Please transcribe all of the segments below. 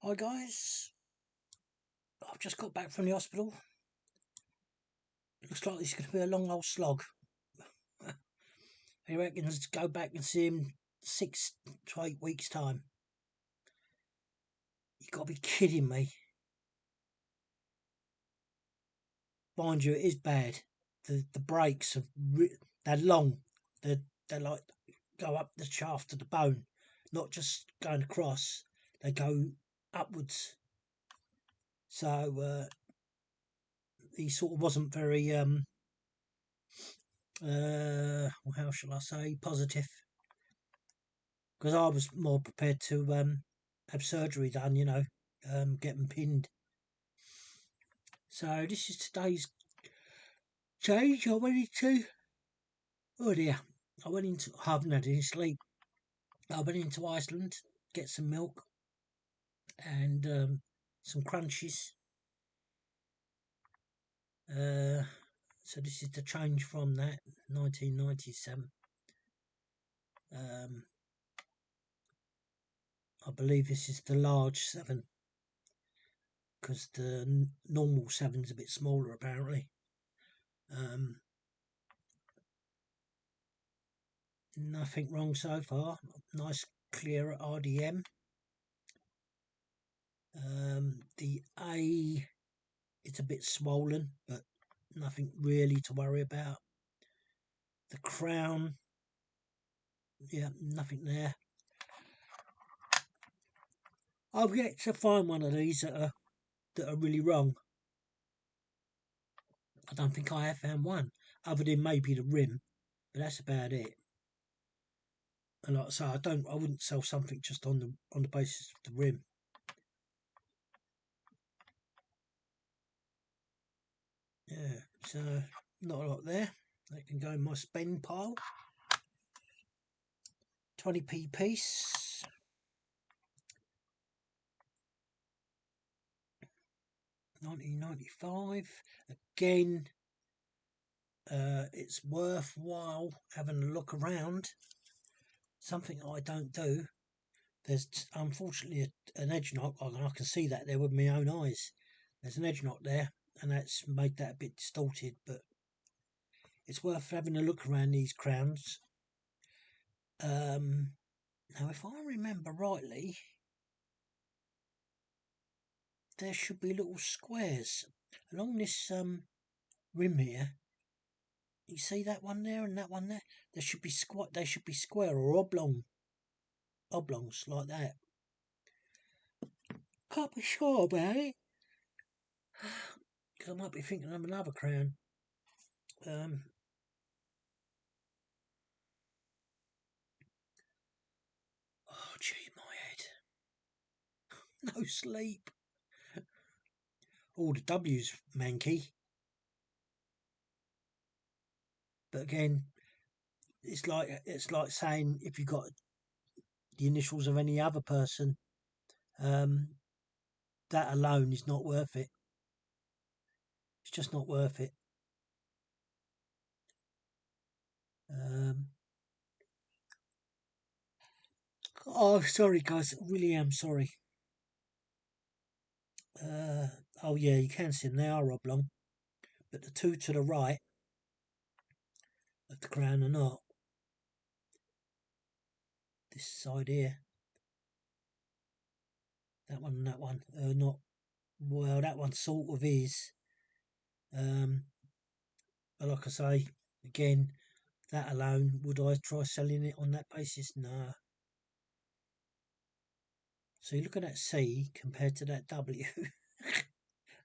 Hi guys, I've just got back from the hospital. Looks like this is going to be a long old slog. He reckons go back and see him 6 to 8 weeks time. You got to be kidding me. Mind you, it is bad. The brakes are they're long. They're like go up the shaft of the bone, not just going across. They go upwards. So he sort of wasn't very how shall I say, positive, because I was more prepared to have surgery done, get them pinned. So this is today's change. I haven't had any sleep. I went into Iceland, get some milk and some crunchies. So this is the change from that 1997. I believe this is the large 7, because the normal 7's a bit smaller apparently. Nothing wrong so far. Nice clear RDM. The A, it's a bit swollen, but nothing really to worry about. The crown, yeah, nothing there. I've yet to find one of these that are really wrong. I don't think I have found one, other than maybe the rim, but that's about it. And like I say, I wouldn't sell something just on the basis of the rim. Yeah, so not a lot there. That can go in my spend pile. 20p piece. $19.95. Again, it's worthwhile having a look around. Something I don't do. There's unfortunately an edge knock. I can see that there with my own eyes. There's an edge knock there, and that's made that a bit distorted, but it's worth having a look around these crowns. Now, if I remember rightly, there should be little squares along this rim here. You see that one there and that one there? They should be square or oblongs like that. Can't be sure about it, because I might be thinking of another crown. Oh gee, my head. No sleep. All the W's manky. But again, it's like saying if you got the initials of any other person, that alone is not worth it. It's just not worth it. Oh, sorry guys, I really am sorry. Oh yeah, you can see them, they are oblong, but the two to the right of the crown are not. This side here, that one and that one are not. Well, that one sort of is. But like I say, again, that alone, would I try selling it on that basis? No. So you look at that C compared to that W.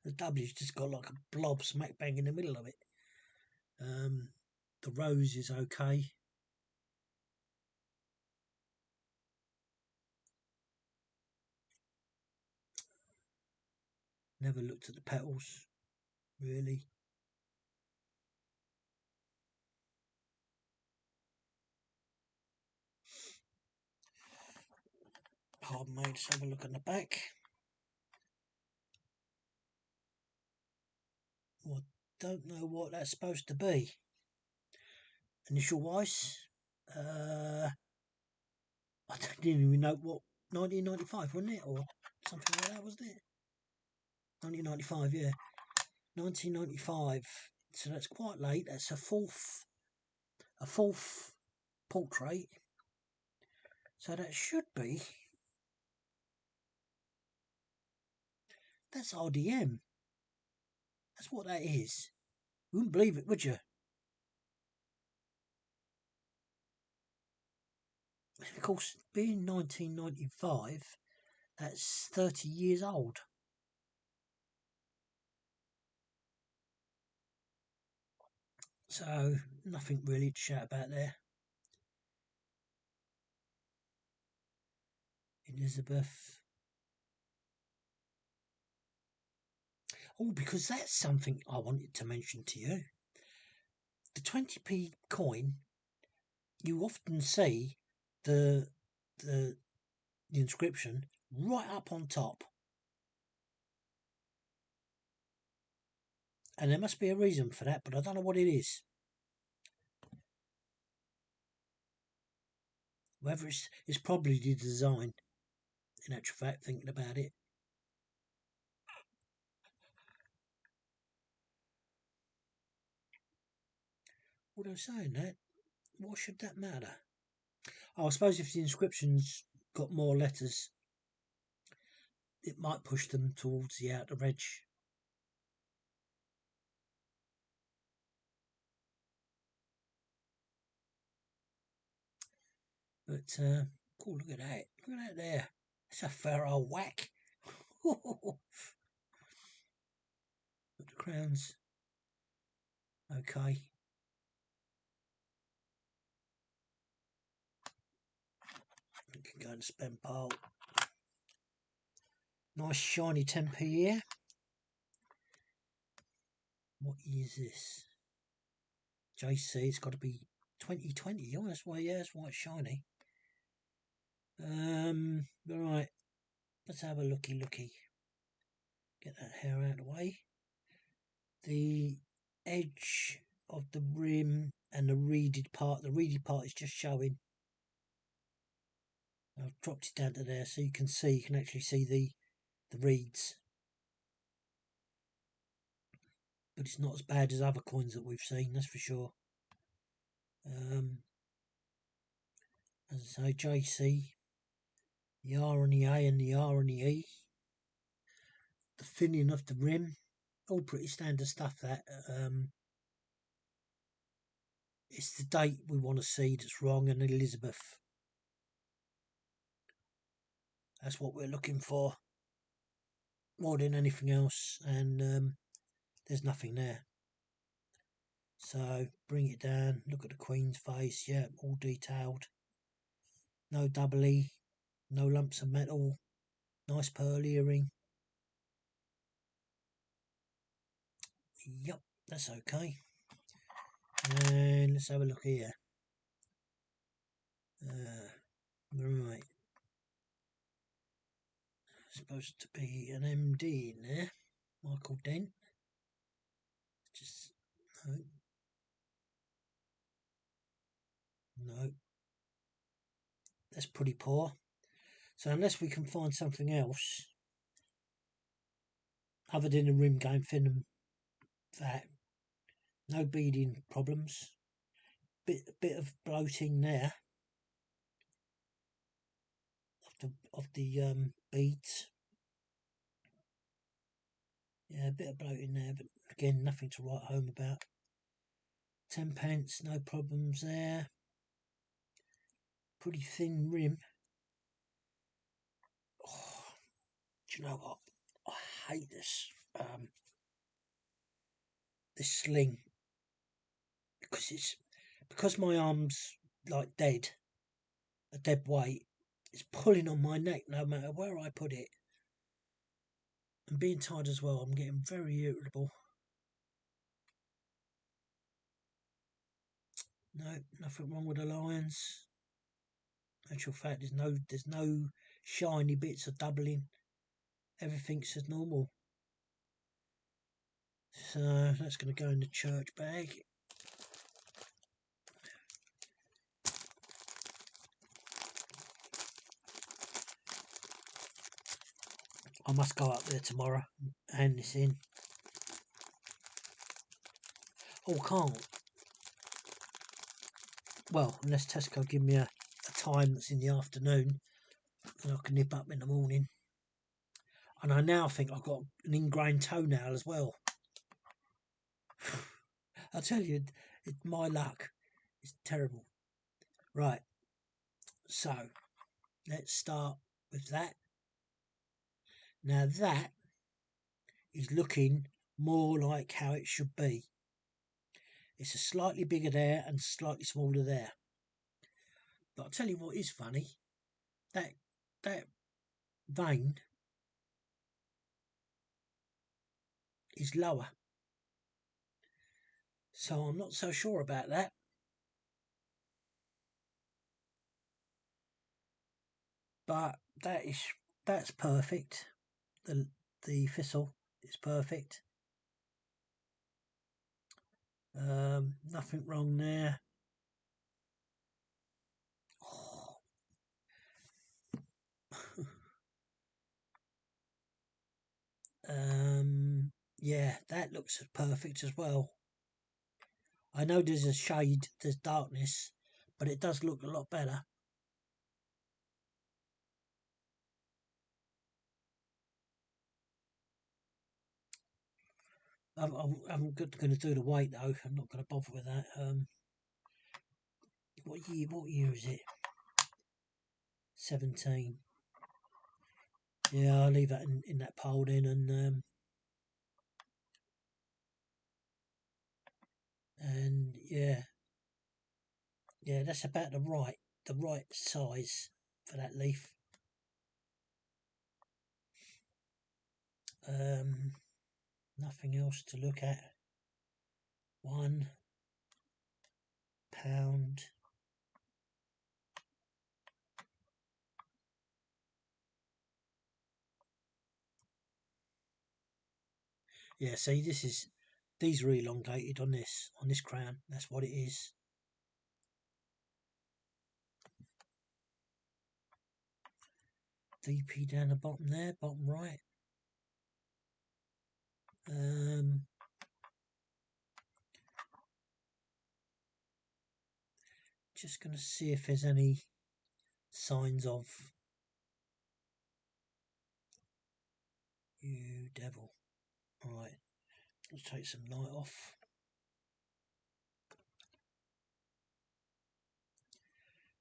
The W's just got like a blob smack bang in the middle of it. The rose is okay. Never looked at the petals, really. Pardon me, let's have a look at the back. Well, I don't know what that's supposed to be. Initial wise, I didn't even know what, 1995, wasn't it? Or something like that, wasn't it? 1995, yeah. 1995. So that's quite late. That's a fourth portrait. So that should be, that's RDM. That's what that is. You wouldn't believe it, would you? Of course, being 1995, that's 30 years old. So, nothing really to shout about there. Elizabeth. Oh, because that's something I wanted to mention to you. The 20p coin, you often see the inscription right up on top. And there must be a reason for that, but I don't know what it is. Whether it's probably the design, in actual fact, thinking about it. Although saying that, what should that matter? Oh, I suppose if the inscription's got more letters, it might push them towards the outer edge. But, oh, look at that. Look at that there. That's a fair old whack. But the crown's okay. We can go and spend pile. Nice shiny 10p here. What is this? JC, it's got to be 2020. Oh, that's why, yeah, that's why it's shiny. Right. Let's have a looky. Get that hair out of the way. The edge of the rim and the reeded part. The reeded part is just showing. I've dropped it down to there so you can actually see the reeds. But it's not as bad as other coins that we've seen, that's for sure. As I say, JC, the R and the A and the R and the E, the thinning of the rim, all pretty standard stuff. That it's the date we want to see that's wrong, and Elizabeth. That's what we're looking for more than anything else, and there's nothing there. So bring it down, look at the Queen's face, yeah, all detailed. No double E, no lumps of metal, nice pearl earring. Yep, that's okay. And let's have a look here. Right. Supposed to be an MD in there. Michael Dent. Just no. No. That's pretty poor. So unless we can find something else other than the rim going thin and fat, no beading problems. Bit of bloating there of the beads. Yeah, a bit of bloating there, but again, nothing to write home about. 10 pence, no problems there. Pretty thin rim. Oh, do you know what? I hate this. This sling, because my arm's like a dead weight. It's pulling on my neck no matter where I put it. And being tired as well, I'm getting very irritable. No, nothing wrong with the lines. Actual fact, there's no shiny bits of doubling. Everything's as normal. So that's going to go in the church bag. I must go up there tomorrow and hand this in. Oh, can't. Well, unless Tesco give me a time that's in the afternoon and I can nip up in the morning. And I now think I've got an ingrained toenail as well. I tell you, it's my luck. It's terrible. Right. So, let's start with that. Now that is looking more like how it should be. It's a slightly bigger there and slightly smaller there. But I'll tell you what is funny. That vein is lower. So I'm not so sure about that. But that's perfect. The thistle is perfect. Nothing wrong there. Oh. Yeah, that looks perfect as well. I know there's a shade, there's darkness, but it does look a lot better. I'm going to do the weight though. I'm not going to bother with that. What year is it? 17. Yeah, I'll leave that in that pole then, and yeah, that's about the right size for that leaf. Nothing else to look at. £1. Yeah, see, these are elongated on this crown. That's what it is. DP down the bottom there, bottom right. Just going to see if there's any signs of you devil. Right, let's take some light off.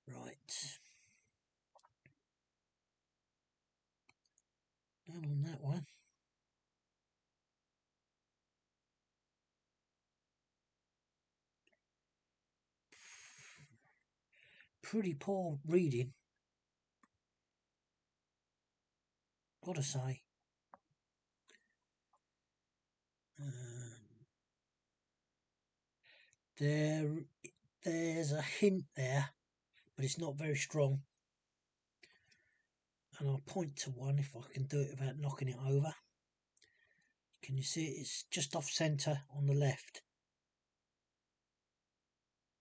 Right. Down on that one. Pretty poor reading, gotta say. There's a hint there, but it's not very strong. And I'll point to one if I can do it without knocking it over. Can you see it? It's just off centre on the left.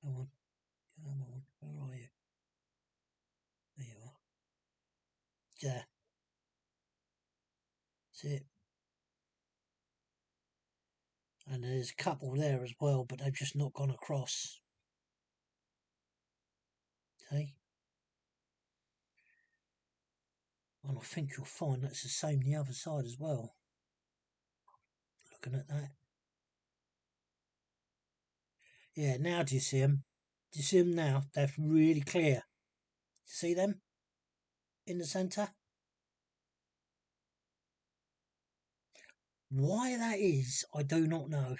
Come on, where are you? There you are. Yeah. See it? And there's a couple there as well, but they've just not gone across. See? And I think you'll find that's the same the other side as well. Looking at that. Yeah, now do you see them? Do you see them now? They're really clear. See them? In the centre? Why that is, I do not know.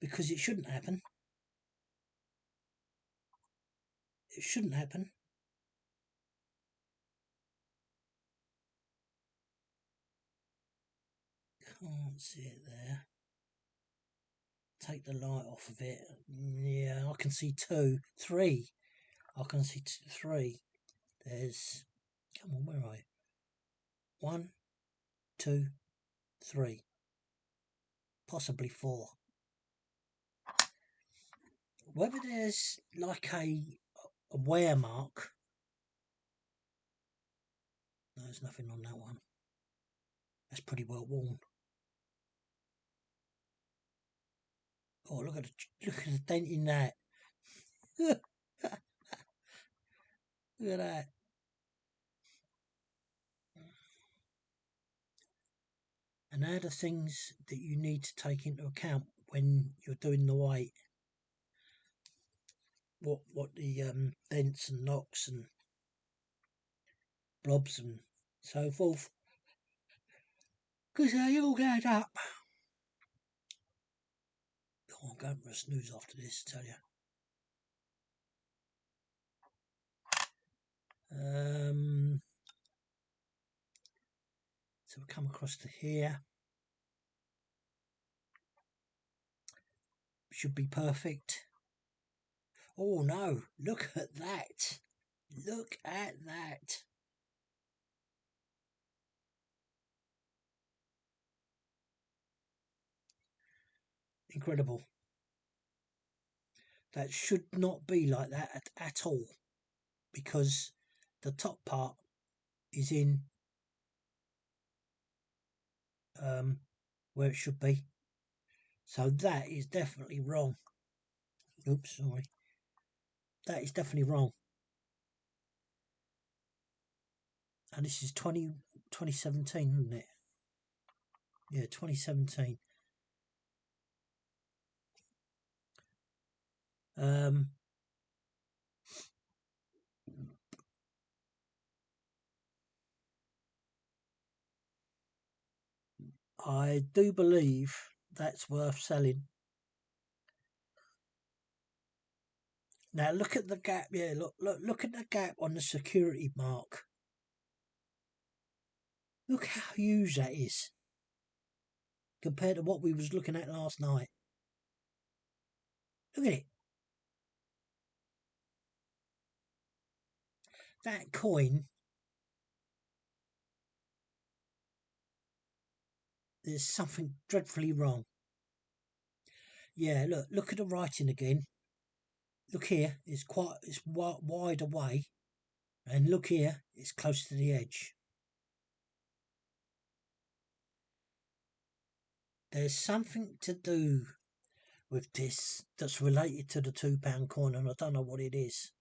Because it shouldn't happen. It shouldn't happen. Can't see it there. Take the light off of it. Yeah, I can see 2, 3. I can see 3. There's, come on, where are you? 1, 2, 3. Possibly 4. Whether there's like a wear mark there's nothing on that one. That's pretty well worn. Oh, look at the dent in that. Look at that. And they're the things that you need to take into account when you're doing the weight. What the dents and knocks and blobs and so forth, because they all add up. Oh, I'm going for a snooze after this, I tell you. So we come across to here. Should be perfect. Oh no, look at that. Look at that. Incredible. That should not be like that at all, because the top part is in where it should be. So that is definitely wrong. Oops, sorry. That is definitely wrong. And this is 2017, isn't it? Yeah, 2017. I do believe that's worth selling. Now look at the gap. Yeah, look at the gap on the security mark. Look how huge that is compared to what we was looking at last night. Look at it. That coin, there's something dreadfully wrong. Yeah, look at the writing again. Look here, it's wide away, and look here, it's close to the edge. There's something to do with this that's related to the £2 coin, and I don't know what it is,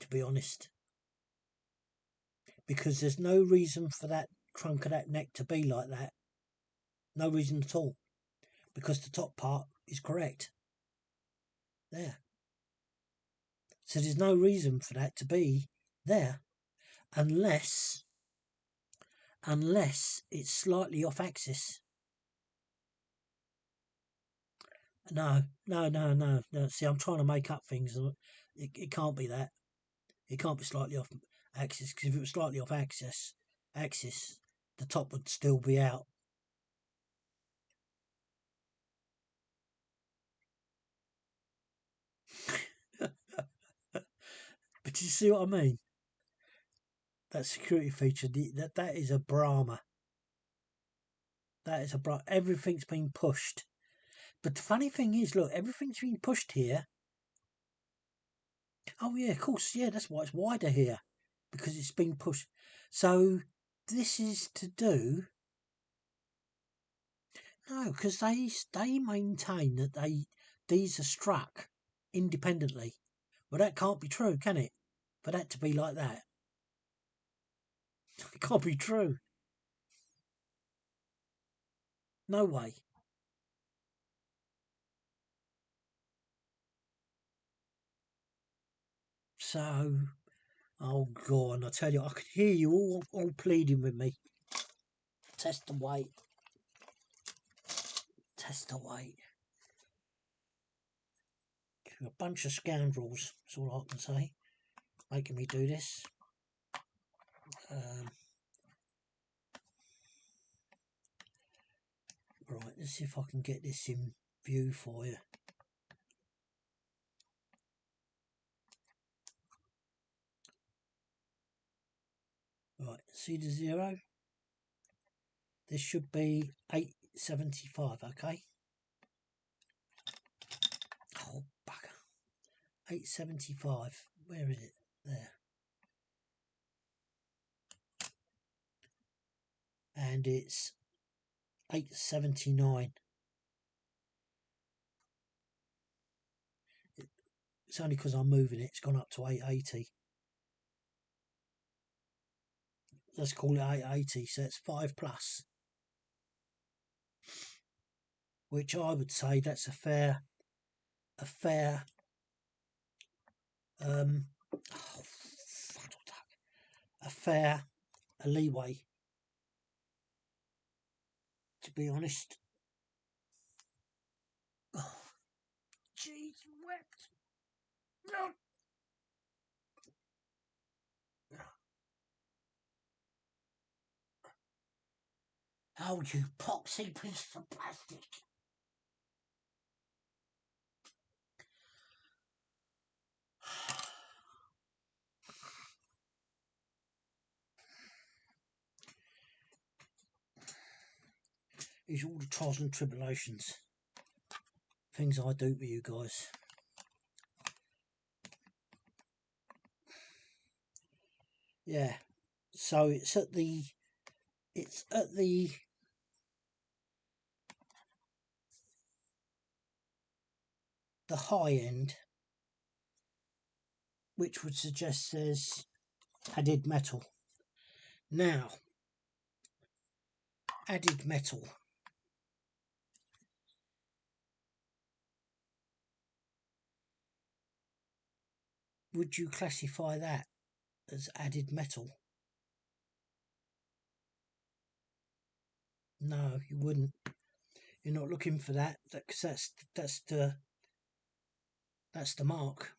to be honest. Because there's no reason for that trunk of that neck to be like that. No reason at all. Because the top part is correct. There. So there's no reason for that to be there. Unless it's slightly off axis. No. See, I'm trying to make up things. It can't be that. It can't be slightly off axis, because if it was slightly off axis, the top would still be out. But you see what I mean? That security feature, that is a Brahma. That is a Brahma. Everything's been pushed. But the funny thing is, look, everything's been pushed here. Oh yeah, of course, yeah, that's why it's wider here, because it's been pushed. So this is to do. No, because they maintain that these are struck independently. Well, that can't be true, can it? For that to be like that, it can't be true. No way. So, oh God, I tell you, I could hear you all pleading with me. Test the weight. Test the weight. You're a bunch of scoundrels, that's all I can say. Making me do this. Right, let's see if I can get this in view for you. Right, see the 0? This should be 875, okay? Oh, bugger. 875. Where is it? There. and it's 879. It's only because I'm moving it, it's gone up to 880. Let's call it 880, so it's 5 plus, which I would say that's a fair a leeway, to be honest. Oh, jeez, wept. No. Oh, you poxy piece of plastic. These are all the trials and tribulations, things I do for you guys. Yeah, so it's at the high end, which would suggest there's added metal. Now, added metal. Would you classify that as added metal? No, you wouldn't. You're not looking for that, because that's the mark.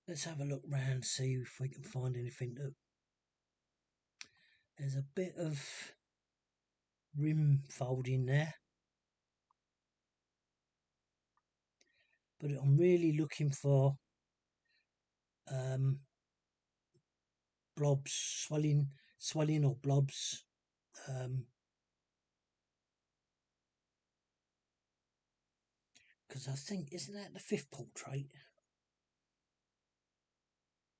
Let's have a look round, see if we can find anything that. There's a bit of rim folding there, but I'm really looking for blobs, swelling or blobs. Because I think, isn't that the 5th portrait?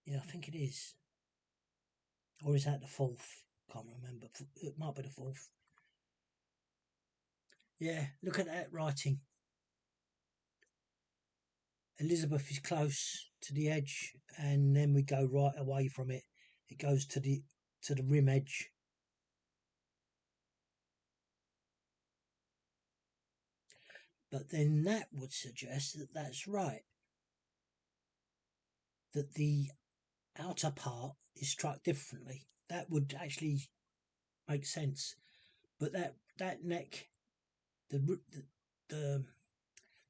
Yeah, I think it is. Or is that the 4th? Can't remember. It might be the 4th. Yeah, look at that writing. Elizabeth is close to the edge, and then we go right away from it. It goes to the rim edge. But then that would suggest that that's right. That the outer part is struck differently. That would actually make sense. But that neck, the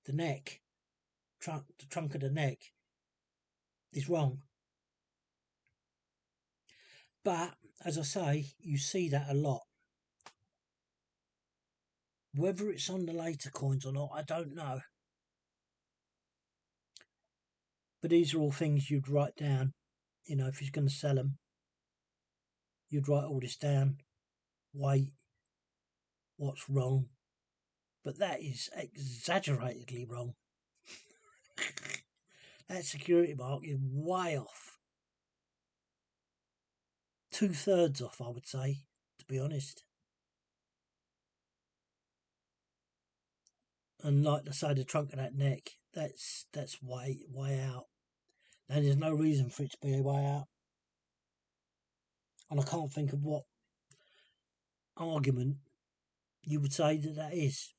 neck, the trunk of the neck is wrong. But as I say, you see that a lot. Whether it's on the later coins or not, I don't know. But these are all things you'd write down. You know, if you're going to sell them, you'd write all this down. Weight, what's wrong. But that is exaggeratedly wrong. That security mark is way off. 2/3 off, I would say, to be honest. And like I say, the trunk of that neck, that's way out. And there's no reason for it to be way out. And I can't think of what argument you would say that is.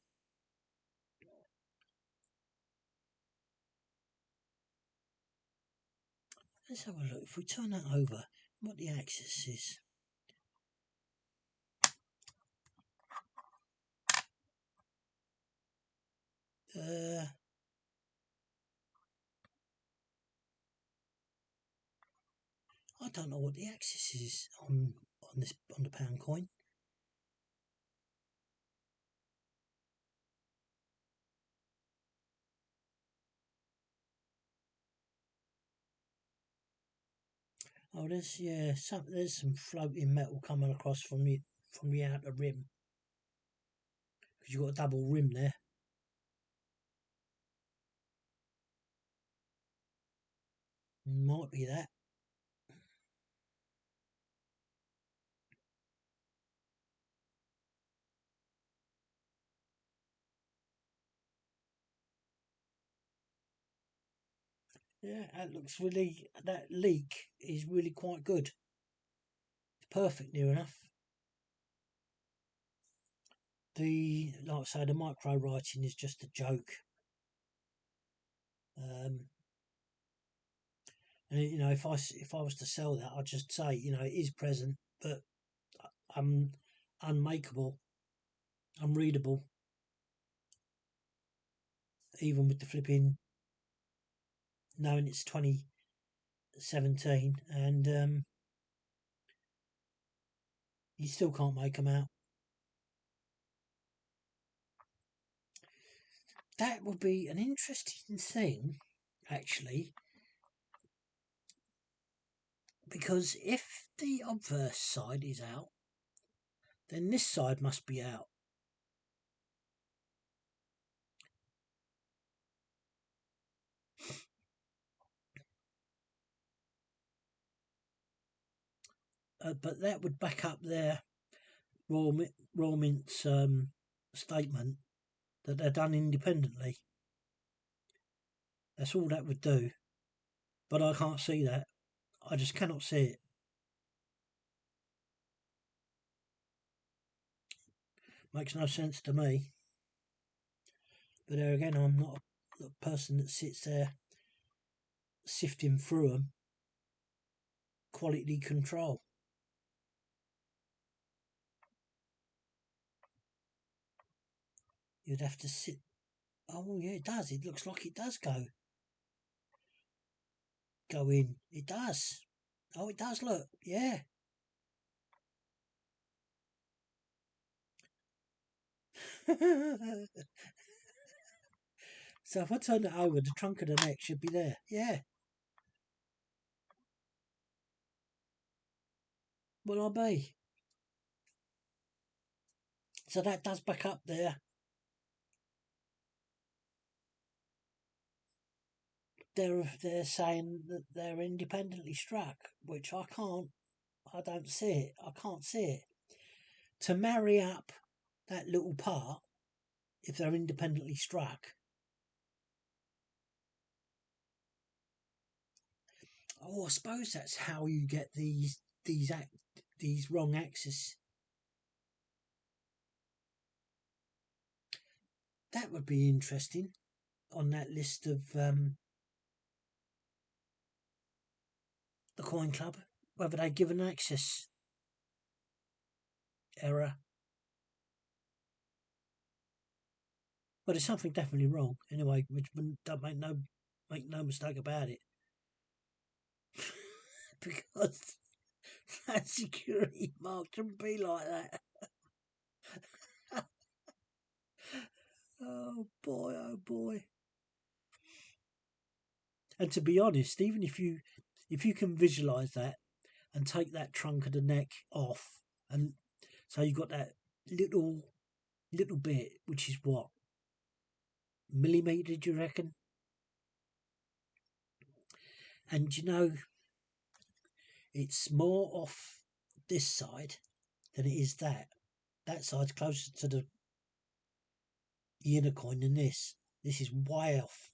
Let's have a look. If we turn that over, what the axis is. I don't know what the axis is on the pound coin. Oh, there's some floating metal coming across from the outer rim, because you've got a double rim there. might be that. Yeah, that leak is really quite good. It's perfect near enough. Like I say, the micro writing is just a joke. And if I was to sell that, I'd just say, it is present, but unmakeable, unreadable, even with the flipping knowing it's 2017, and you still can't make them out. That would be an interesting thing, actually, because if the obverse side is out, then this side must be out. But that would back up their Royal Mint's statement that they're done independently. That's all that would do. But I can't see that. I just cannot see it. Makes no sense to me. But there again, I'm not a person that sits there sifting through them. Quality control. You'd have to sit. Oh yeah, it does. It looks like it does go in. It does. Oh, it does look. Yeah. So if I turn it over, the trunk of the neck should be there. Yeah. Will I be? So that does back up there. They're saying that they're independently struck, which I don't see it. I can't see it. To marry up that little part, if they're independently struck, I suppose that's how you get these wrong axes. That would be interesting on that list of the Coin Club, whether they give an axis error. But there's something definitely wrong anyway, which don't make no mistake about it. Because that security mark shouldn't be like that. Oh boy. And to be honest, even if you can visualize that and take that trunk of the neck off, and so you've got that little bit, which is what, millimetre, do you reckon? And it's more off this side than it is that. That side's closer to the inner coin than this. This is way off.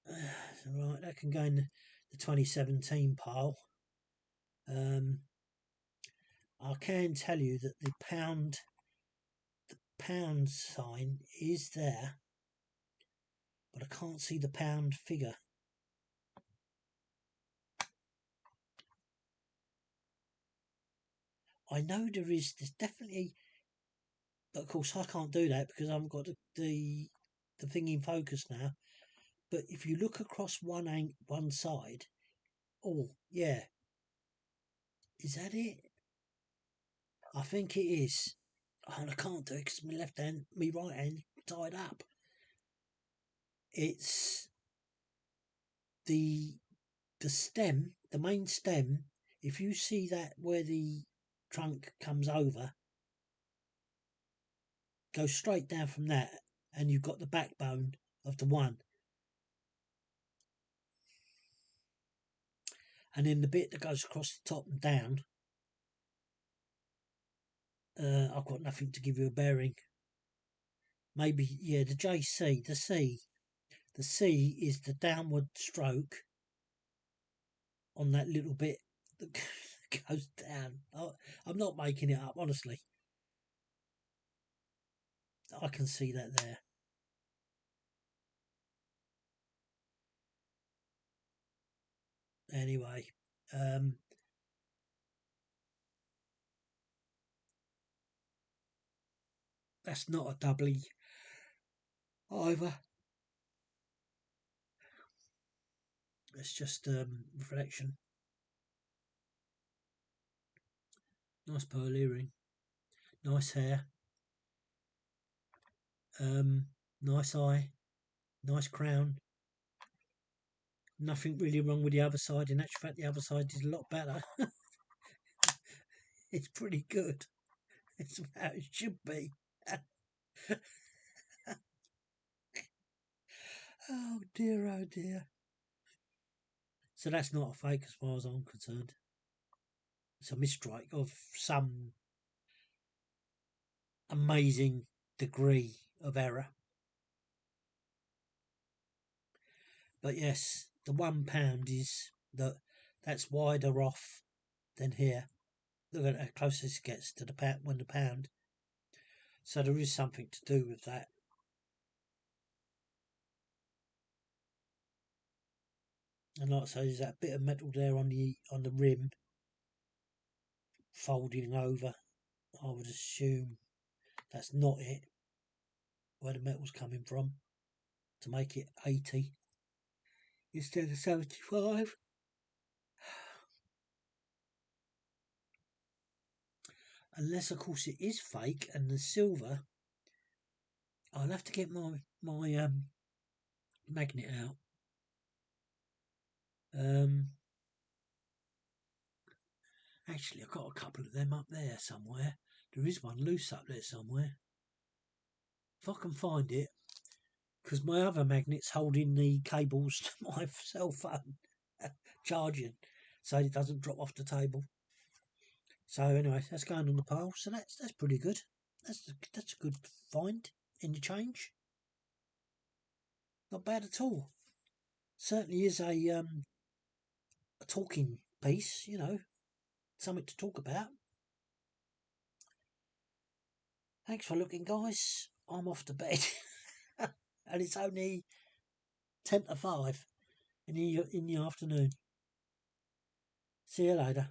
Right, that can go in the 2017 pile. I can tell you that the pound sign is there, but I can't see the pound figure. I know there's definitely, but of course I can't do that because I haven't got the thing in focus now. But if you look across one side, oh yeah, is that it? I think it is. Oh, and I can't do it because my right hand tied up. It's the stem, the main stem. If you see that where the trunk comes over, go straight down from that, and you've got the backbone of the one. and then the bit that goes across the top and down, I've got nothing to give you a bearing. Maybe, yeah, the JC, the C is the downward stroke on that little bit that goes down. I'm not making it up, honestly. I can see that there. Anyway, that's not a doubly either. It's just reflection. Nice pearl earring. Nice hair. Nice eye. Nice crown. Nothing really wrong with the other side. In actual fact, the other side is a lot better. It's pretty good. It's how it should be. Oh dear, oh dear. So that's not a fake as far as I'm concerned. It's a misstrike of some amazing degree of error. But yes, the £1 is that's wider off than here. Look at how close this gets to the pound. So there is something to do with that. And like I say, there's that bit of metal there on the rim folding over. I would assume that's not it, where the metal's coming from, to make it 80 instead of 75. Unless, of course, it is fake and the silver. I'll have to get my magnet out. Actually, I've got a couple of them up there somewhere. There is one loose up there somewhere. If I can find it, because my other magnet's holding the cables to my cell phone charging, so it doesn't drop off the table. So anyway, that's going on the pile. So that's pretty good. That's a good find in the change. Not bad at all. Certainly is a talking piece, you know, something to talk about. Thanks for looking, guys. I'm off to bed. And it's only 10 to 5 in the afternoon. See you later.